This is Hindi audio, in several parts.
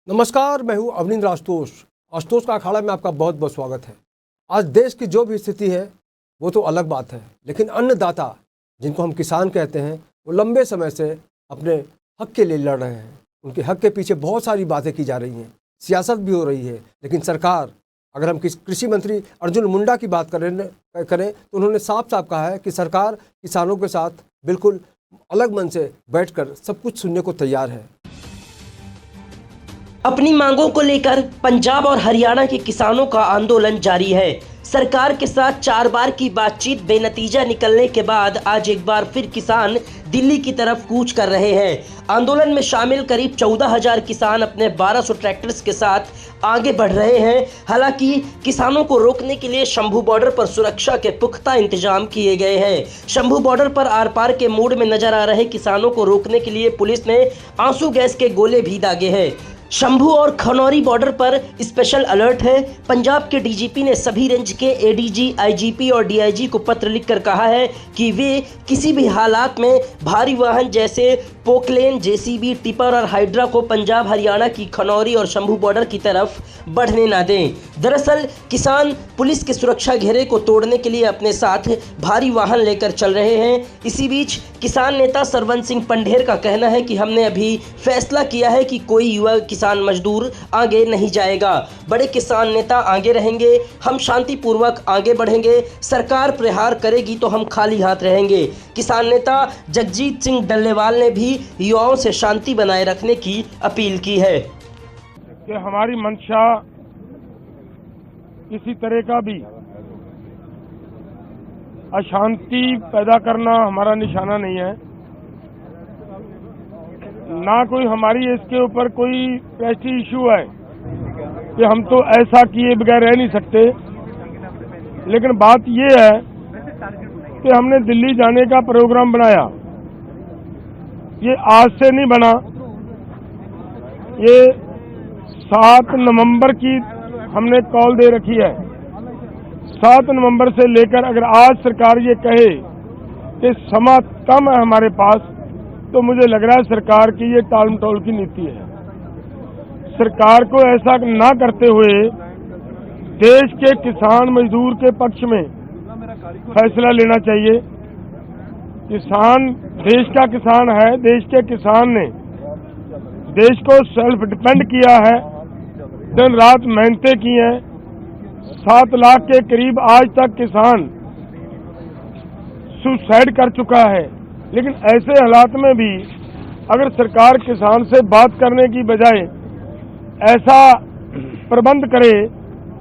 नमस्कार, मैं हूं अवनींद्र आशुतोष का अखाड़ा में आपका बहुत बहुत स्वागत है। आज देश की जो भी स्थिति है वो तो अलग बात है, लेकिन अन्नदाता जिनको हम किसान कहते हैं वो लंबे समय से अपने हक के लिए लड़ रहे हैं। उनके हक के पीछे बहुत सारी बातें की जा रही हैं, सियासत भी हो रही है, लेकिन सरकार, अगर हम कृषि मंत्री अर्जुन मुंडा की बात करें तो उन्होंने साफ साफ कहा है कि सरकार किसानों के साथ बिल्कुल अलग मन से बैठकर सब कुछ सुनने को तैयार है। अपनी मांगों को लेकर पंजाब और हरियाणा के किसानों का आंदोलन जारी है। सरकार के साथ 4 बार की बातचीत बेनतीजा निकलने के बाद आज एक बार फिर किसान दिल्ली की तरफ कूच कर रहे हैं। आंदोलन में शामिल करीब 14,000 किसान अपने 1200 ट्रैक्टर्स के साथ आगे बढ़ रहे हैं। हालांकि किसानों को रोकने के लिए शंभू बॉर्डर पर सुरक्षा के पुख्ता इंतजाम किए गए हैं। शंभू बॉर्डर पर आर पार के मूड में नजर आ रहे किसानों को रोकने के लिए पुलिस ने आंसू गैस के गोले भी दागे हैं। शंभू और खनौरी बॉर्डर पर स्पेशल अलर्ट है। पंजाब के डीजीपी ने सभी रेंज के एडीजी, आईजीपी और डीआईजी को पत्र लिखकर कहा है कि वे किसी भी हालात में भारी वाहन जैसे पोकलेन, जेसीबी, टिपर और हाइड्रा को पंजाब हरियाणा की खनौरी और शंभू बॉर्डर की तरफ बढ़ने ना दें। दरअसल किसान पुलिस के सुरक्षा घेरे को तोड़ने के लिए अपने साथ भारी वाहन लेकर चल रहे हैं। इसी बीच किसान नेता सरवन सिंह पंढेर का कहना है कि हमने अभी फैसला किया है कि कोई युवा किसान मजदूर आगे नहीं जाएगा। बड़े किसान नेता आगे रहेंगे, हम शांतिपूर्वक आगे बढ़ेंगे। सरकार प्रहार करेगी तो हम खाली हाथ रहेंगे। किसान नेता जगजीत सिंह डल्लेवाल ने भी युवाओं से शांति बनाए रखने की अपील की है कि हमारी मंशा किसी तरह का भी अशांति पैदा करना हमारा निशाना नहीं है, ना कोई हमारी इसके ऊपर कोई प्रेस्टीज इशू है कि हम तो ऐसा किए बगैर रह नहीं सकते। लेकिन बात ये है कि हमने दिल्ली जाने का प्रोग्राम बनाया, ये आज से नहीं बना, ये 7 नवंबर की हमने कॉल दे रखी है। 7 नवंबर से लेकर अगर आज सरकार ये कहे कि समा कम है हमारे पास, तो मुझे लग रहा है सरकार की ये टाल मटोल की नीति है। सरकार को ऐसा ना करते हुए देश के किसान मजदूर के पक्ष में फैसला लेना चाहिए। किसान देश का किसान है, देश के किसान ने देश को सेल्फ डिपेंड किया है, दिन रात मेहनतें की हैं। 7 लाख के करीब आज तक किसान सुसाइड कर चुका है। लेकिन ऐसे हालात में भी अगर सरकार किसान से बात करने की बजाय ऐसा प्रबंध करे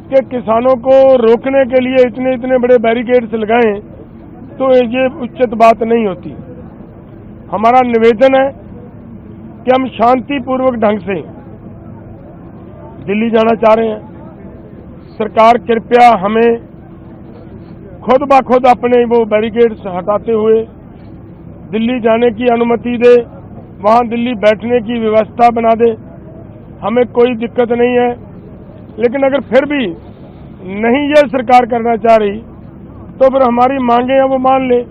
कि किसानों को रोकने के लिए इतने बड़े बैरिकेड्स लगाएं, तो ये उचित बात नहीं होती। हमारा निवेदन है कि हम शांतिपूर्वक ढंग से दिल्ली जाना चाह रहे हैं। सरकार कृपया हमें खुद ब खुद अपने वो बैरिकेड्स हटाते हुए दिल्ली जाने की अनुमति दे, वहाँ दिल्ली बैठने की व्यवस्था बना दे। हमें कोई दिक्कत नहीं है, लेकिन अगर फिर भी नहीं ये सरकार करना चाह रही तो फिर हमारी मांगे हैं वो मान ले।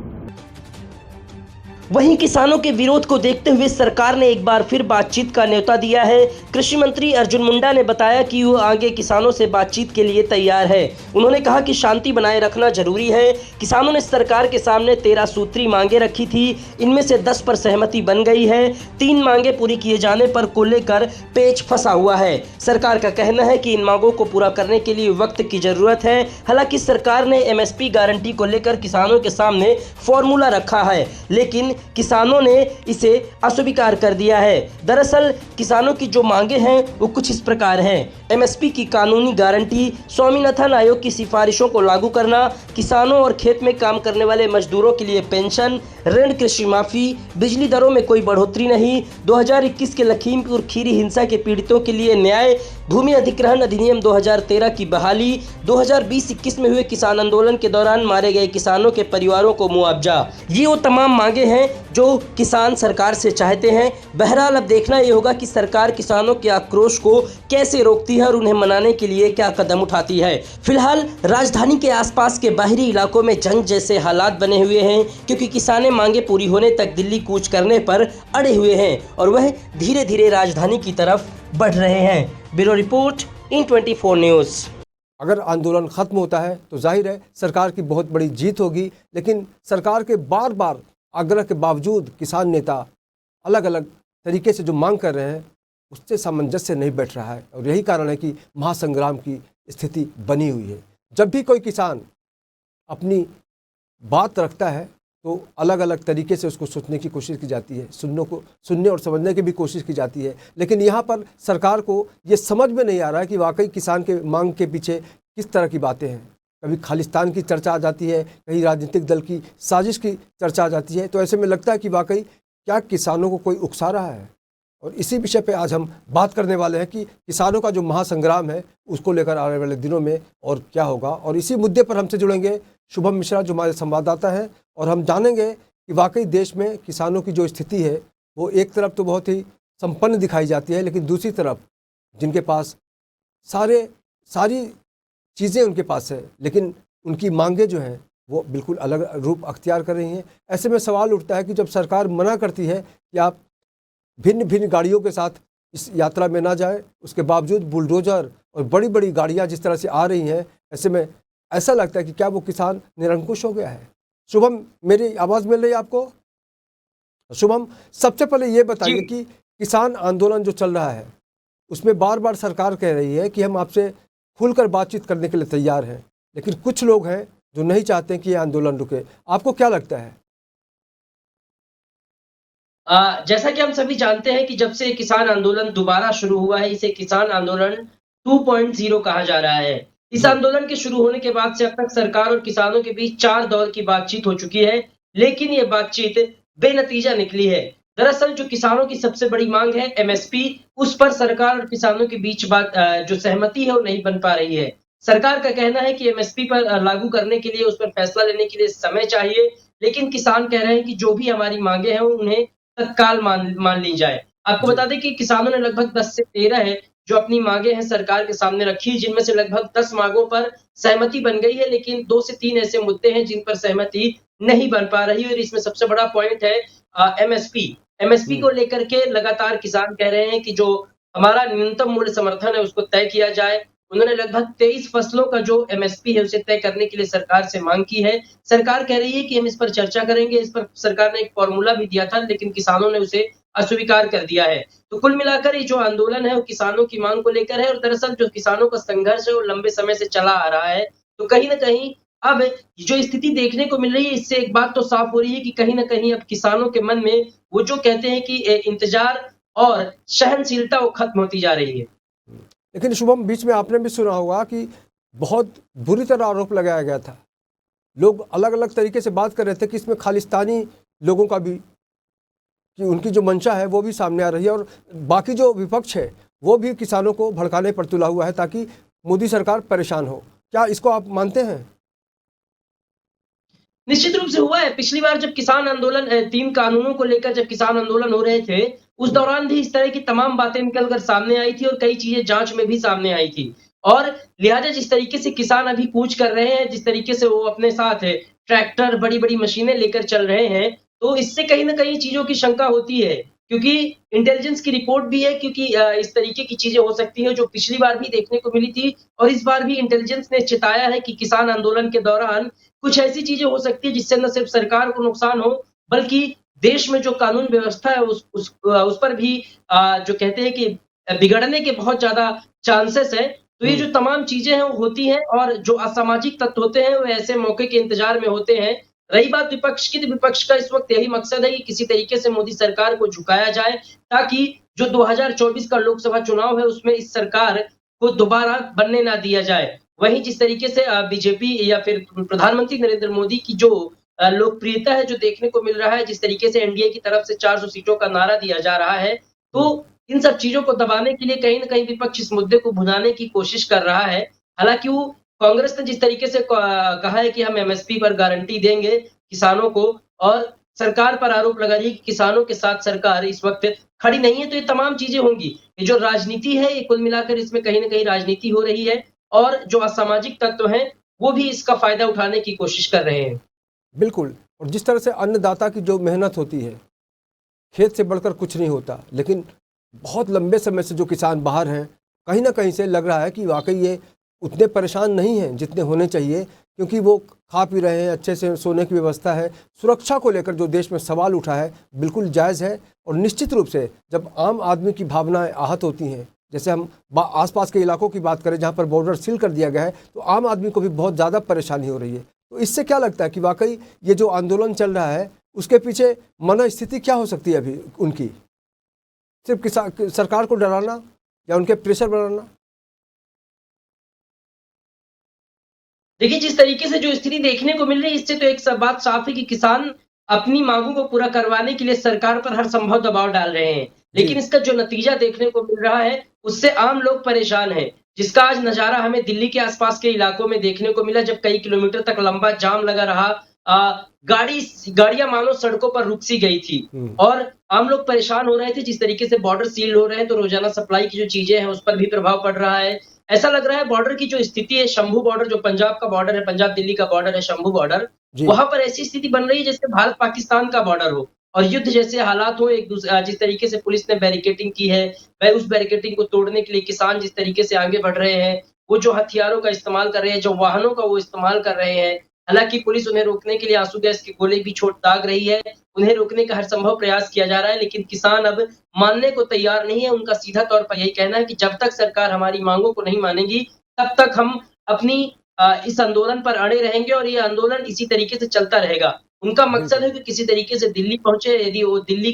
वहीं किसानों के विरोध को देखते हुए सरकार ने एक बार फिर बातचीत का न्योता दिया है। कृषि मंत्री अर्जुन मुंडा ने बताया कि वो आगे किसानों से बातचीत के लिए तैयार है। उन्होंने कहा कि शांति बनाए रखना जरूरी है। किसानों ने सरकार के सामने 13 सूत्री मांगे रखी थी, इनमें से 10 पर सहमति बन गई है। 3 मांगे पूरी किए जाने पर को लेकर पेच फंसा हुआ है। सरकार का कहना है कि इन मांगों को पूरा करने के लिए वक्त की जरूरत है। हालांकि सरकार ने MSP गारंटी को लेकर किसानों के सामने फॉर्मूला रखा है, लेकिन किसानों ने इसे अस्वीकार कर दिया है। दरअसल किसानों की जो मांगे हैं वो कुछ इस प्रकार हैं: MSP की कानूनी गारंटी, स्वामीनाथन आयोग की सिफारिशों को लागू करना, किसानों और खेत में काम करने वाले मजदूरों के लिए पेंशन, ऋण कृषि माफी, बिजली दरों में कोई बढ़ोतरी नहीं, 2021 के लखीमपुर खीरी हिंसा के पीड़ितों के लिए न्याय, भूमि अधिग्रहण अधिनियम 2013 की बहाली, 2020-21 में हुए किसान आंदोलन के दौरान मारे गए किसानों के परिवारों को मुआवजा। ये वो तमाम मांगे हैं जो किसान सरकार से चाहते हैं। बहरहाल अब देखना ये होगा कि सरकार किसानों के आक्रोश को कैसे रोकती है और उन्हें मनाने के लिए क्या कदम उठाती है। फिलहाल राजधानी के आसपास के बाहरी इलाकों में जंग जैसे हालात बने हुए हैं, क्योंकि किसाने मांगे पूरी होने तक दिल्ली कूच करने पर अड़े हुए हैं और वह धीरे धीरे राजधानी की तरफ बढ़ रहे हैं। Bureau report, IN24 news. अगर आंदोलन खत्म होता है तो जाहिर है सरकार की बहुत बड़ी जीत होगी, लेकिन सरकार के बार बार आग्रह के बावजूद किसान नेता अलग अलग तरीके से जो मांग कर रहे हैं उससे सामंजस्य नहीं बैठ रहा है और यही कारण है कि महासंग्राम की स्थिति बनी हुई है। जब भी कोई किसान अपनी बात रखता है तो अलग अलग तरीके से उसको सोचने की कोशिश की जाती है, सुनने और समझने की भी कोशिश की जाती है, लेकिन यहाँ पर सरकार को ये समझ में नहीं आ रहा है कि वाकई किसान के मांग के पीछे किस तरह की बातें हैं। कभी खालिस्तान की चर्चा आ जाती है, कहीं राजनीतिक दल की साजिश की चर्चा आ जाती है, तो ऐसे में लगता है कि वाकई क्या किसानों को कोई उकसा रहा है। और इसी विषय पे आज हम बात करने वाले हैं कि किसानों का जो महासंग्राम है उसको लेकर आने वाले दिनों में और क्या होगा। और इसी मुद्दे पर हमसे जुड़ेंगे शुभम मिश्रा जो हमारे संवाददाता हैं और हम जानेंगे कि वाकई देश में किसानों की जो स्थिति है वो एक तरफ तो बहुत ही संपन्न दिखाई जाती है, लेकिन दूसरी तरफ जिनके पास सारी चीज़ें उनके पास है, लेकिन उनकी मांगें जो हैं वो बिल्कुल अलग रूप अख्तियार कर रही हैं। ऐसे में सवाल उठता है कि जब सरकार मना करती है कि आप भिन्न भिन्न गाड़ियों के साथ इस यात्रा में ना जाए, उसके बावजूद बुलडोजर और बड़ी बड़ी गाड़ियां जिस तरह से आ रही हैं, ऐसे में ऐसा लगता है कि क्या वो किसान निरंकुश हो गया है। शुभम, मेरी आवाज़ मिल रही है आपको? शुभम, सबसे पहले ये बताइए कि किसान आंदोलन जो चल रहा है उसमें बार बार सरकार कह रही है कि हम आपसे खुलकर बातचीत करने के लिए तैयार हैं, लेकिन कुछ लोग हैं जो नहीं चाहते कि ये आंदोलन रुके। आपको क्या लगता है? जैसा कि हम सभी जानते हैं कि जब से किसान आंदोलन दोबारा शुरू हुआ है, इसे किसान आंदोलन 2.0 कहा जा रहा है। इस आंदोलन के शुरू होने के बाद से अब तक सरकार और किसानों के बीच 4 दौर की बातचीत हो चुकी है, लेकिन ये बातचीत बेनतीजा निकली है। दरअसल जो किसानों की सबसे बड़ी मांग है MSP, उस पर सरकार और किसानों के बीच जो सहमति है वो नहीं बन पा रही है। सरकार का कहना है कि MSP पर लागू करने के लिए, उस पर फैसला लेने के लिए समय चाहिए, लेकिन किसान कह रहे हैं कि जो भी हमारी मांगे हैं उन्हें तत्काल मान ली जाए। आपको बता दें कि किसानों ने लगभग 10 से 13 जो अपनी मांगे हैं सरकार के सामने रखी, जिनमें से लगभग 10 मांगों पर सहमति बन गई है, लेकिन 2 से 3 ऐसे मुद्दे हैं जिन पर सहमति नहीं बन पा रही और इसमें सबसे बड़ा पॉइंट है MSP को लेकर के लगातार किसान कह रहे हैं कि जो हमारा न्यूनतम मूल्य समर्थन है उसको तय किया जाए। उन्होंने लगभग 23 फसलों का जो MSP है उसे तय करने के लिए सरकार से मांग की है। सरकार कह रही है कि हम इस पर चर्चा करेंगे, इस पर सरकार ने एक फॉर्मूला भी दिया था, लेकिन किसानों ने उसे अस्वीकार कर दिया है। तो कुल मिलाकर ये जो आंदोलन है वो किसानों की मांग को लेकर है और दरअसल जो किसानों का संघर्ष है वो लंबे समय से चला आ रहा है। तो कहीं न कहीं अब जो स्थिति देखने को मिल रही है, इससे एक बात तो साफ हो रही है कि कहीं न कहीं अब किसानों के मन में वो जो कहते हैं कि इंतजार और सहनशीलता वो खत्म होती जा रही है। लेकिन शुभम, बीच में आपने भी सुना होगा कि बहुत बुरी तरह आरोप लगाया गया था। लोग अलग अलग तरीके से बात कर रहे थे कि इसमें खालिस्तानी लोगों का भी, कि उनकी जो मंशा है वो भी सामने आ रही है और बाकी जो विपक्ष है वो भी किसानों को भड़काने पर तुला हुआ है ताकि मोदी सरकार परेशान हो। क्या इसको आप मानते हैं? निश्चित रूप से हुआ है। पिछली बार जब किसान आंदोलन 3 कानूनों को लेकर जब किसान आंदोलन हो रहे थे, उस दौरान भी इस तरह की तमाम बातें निकलकर सामने आई थी और कई चीजें जांच में भी सामने आई थी। और लिहाजा जिस तरीके से किसान अभी कूच कर रहे हैं, जिस तरीके से वो अपने साथ ट्रैक्टर, बड़ी-बड़ी मशीनें लेकर चल रहे हैं, तो इससे कहीं न कहीं चीज़ों की शंका होती है। क्योंकि इंटेलिजेंस की रिपोर्ट भी है, क्योंकि इस तरीके की चीज़ें हो सकती हैं जो पिछली बार भी देखने को मिली थी और इस बार भी इंटेलिजेंस ने चेताया है कि किसान आंदोलन के दौरान कुछ ऐसी चीज़ें हो सकती है जिससे न सिर्फ सरकार को नुकसान हो, बल्कि देश में जो कानून व्यवस्था है उस पर भी जो कहते हैं कि बिगड़ने के बहुत ज़्यादा चांसेस हैं। तो ये जो तमाम चीज़ें हैं वो होती हैं और जो असामाजिक तत्व होते हैं वो ऐसे मौके के इंतज़ार में होते हैं। रही बात विपक्ष की, तो विपक्ष का इस वक़्त यही मकसद है कि किसी तरीके से मोदी सरकार को झुकाया जाए, ताकि जो 2024 का लोकसभा चुनाव है उसमें इस सरकार को दोबारा बनने ना दिया जाए। वहीं जिस तरीके से बीजेपी या फिर प्रधानमंत्री नरेंद्र मोदी की जो लोकप्रियता है जो देखने को मिल रहा है, जिस तरीके से एनडीए की तरफ से 400 सीटों का नारा दिया जा रहा है, तो इन सब चीज़ों को दबाने के लिए कहीं न कहीं विपक्ष इस मुद्दे को भुनाने की कोशिश कर रहा है। हालाँकि वो कांग्रेस ने जिस तरीके से कहा है कि हम एमएसपी पर गारंटी देंगे किसानों को और सरकार पर आरोप लगा रही है कि किसानों के साथ सरकार इस वक्त खड़ी नहीं है, तो ये तमाम चीजें होंगी। ये जो राजनीति है, ये कुल मिलाकर इसमें कहीं ना कहीं राजनीति हो रही है और जो असामाजिक तत्व हैं वो भी इसका फायदा उठाने की कोशिश कर रहे हैं। बिल्कुल। और जिस तरह से अन्नदाता की जो मेहनत होती है, खेत से बढ़कर कुछ नहीं होता, लेकिन बहुत लंबे समय से जो किसान बाहर हैं, कहीं ना कहीं से लग रहा है कि वाकई ये उतने परेशान नहीं हैं जितने होने चाहिए, क्योंकि वो खा पी रहे हैं, अच्छे से सोने की व्यवस्था है। सुरक्षा को लेकर जो देश में सवाल उठा है बिल्कुल जायज़ है। और निश्चित रूप से जब आम आदमी की भावनाएं आहत होती हैं, जैसे हम आसपास के इलाकों की बात करें जहाँ पर बॉर्डर सील कर दिया गया है, तो आम आदमी को भी बहुत ज़्यादा परेशानी हो रही है। तो इससे क्या लगता है कि वाकई ये जो आंदोलन चल रहा है उसके पीछे मनस्थिति क्या हो सकती है अभी उनकी? सिर्फ किसान सरकार को डराना या उनके प्रेशर बनाना? देखिए, जिस तरीके से जो स्थिति देखने को मिल रही है, इससे तो एक बात साफ है कि किसान अपनी मांगों को पूरा करवाने के लिए सरकार पर हर संभव दबाव डाल रहे हैं। लेकिन इसका जो नतीजा देखने को मिल रहा है, उससे आम लोग परेशान हैं। जिसका आज नज़ारा हमें दिल्ली के आसपास के इलाकों में देखने को मिला, जब कई किलोमीटर तक लंबा जाम लगा रहा। गाड़ियां मानो सड़कों पर रुक सी गई थी और आम लोग परेशान हो रहे थे। जिस तरीके से बॉर्डर सील हो रहे हैं, तो रोजाना सप्लाई की जो चीजें हैं उस पर भी प्रभाव पड़ रहा है। ऐसा लग रहा है बॉर्डर की जो स्थिति है, शंभू बॉर्डर जो पंजाब का बॉर्डर है, पंजाब दिल्ली का बॉर्डर है, शंभू बॉर्डर, जी। वहां पर ऐसी स्थिति बन रही है जैसे भारत पाकिस्तान का बॉर्डर हो और युद्ध जैसे हालात हो। एक दूसरे जिस तरीके से पुलिस ने बैरिकेडिंग की है, वह उस बैरिकेडिंग को तोड़ने के लिए किसान जिस तरीके से आगे बढ़ रहे हैं, वो जो हथियारों का इस्तेमाल कर रहे हैं, जो वाहनों का वो इस्तेमाल कर रहे हैं। हालांकि पुलिस उन्हें रोकने के लिए आंसू गैस के गोले भी दाग रही है, उन्हें रोकने का हर संभव प्रयास किया जा रहा है, लेकिन किसान अब मानने को तैयार नहीं है। उनका सीधा तौर पर यही कहना है कि जब तक सरकार हमारी मांगों को नहीं मानेगी, तब तक हम अपनी इस आंदोलन पर अड़े रहेंगे और ये आंदोलन इसी तरीके से चलता रहेगा। उनका मकसद है कि किसी तरीके से दिल्ली पहुंचे। यदि वो दिल्ली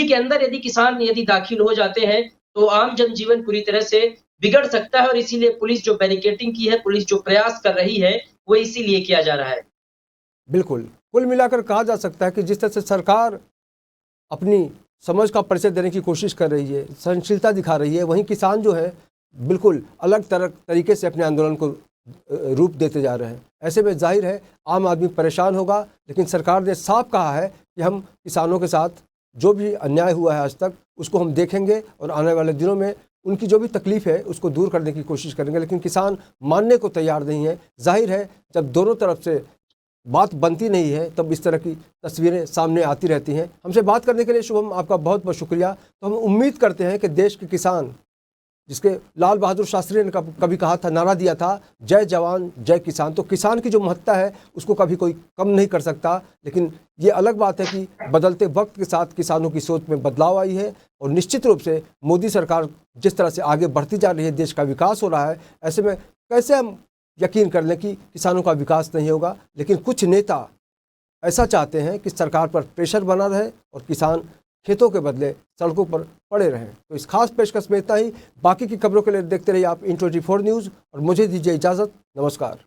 के अंदर यदि किसान दाखिल हो जाते हैं, तो आम जनजीवन पूरी तरह से बिगड़ सकता है और इसीलिए पुलिस जो बैरिकेडिंग की है, पुलिस जो प्रयास कर रही है, वो इसीलिए किया जा रहा है। बिल्कुल। कुल मिलाकर कहा जा सकता है कि जिस तरह से सरकार अपनी समझ का परिचय देने की कोशिश कर रही है, सहनशीलता दिखा रही है, वहीं किसान जो है बिल्कुल अलग तरीके से अपने आंदोलन को रूप देते जा रहे हैं। ऐसे में जाहिर है आम आदमी परेशान होगा, लेकिन सरकार ने साफ कहा है कि हम किसानों के साथ जो भी अन्याय हुआ है आज तक उसको हम देखेंगे और आने वाले दिनों में उनकी जो भी तकलीफ़ है उसको दूर करने की कोशिश करेंगे। लेकिन किसान मानने को तैयार नहीं है। जाहिर है जब दोनों तरफ से बात बनती नहीं है तब इस तरह की तस्वीरें सामने आती रहती हैं। हमसे बात करने के लिए शुभम आपका बहुत बहुत शुक्रिया। तो हम उम्मीद करते हैं कि देश के किसान, जिसके लाल बहादुर शास्त्री ने कभी कहा था, नारा दिया था, जय जवान जय किसान, तो किसान की जो महत्ता है उसको कभी कोई कम नहीं कर सकता। लेकिन ये अलग बात है कि बदलते वक्त के साथ किसानों की सोच में बदलाव आई है और निश्चित रूप से मोदी सरकार जिस तरह से आगे बढ़ती जा रही है, देश का विकास हो रहा है, ऐसे में कैसे हम यकीन कर लें कि किसानों का विकास नहीं होगा। लेकिन कुछ नेता ऐसा चाहते हैं कि सरकार पर प्रेशर बना रहे और किसान खेतों के बदले सड़कों पर पड़े रहें। तो इस खास पेशकश में इतना ही। बाकी की खबरों के लिए देखते रहिए आप इन 24 न्यूज़ और मुझे दीजिए इजाज़त। नमस्कार।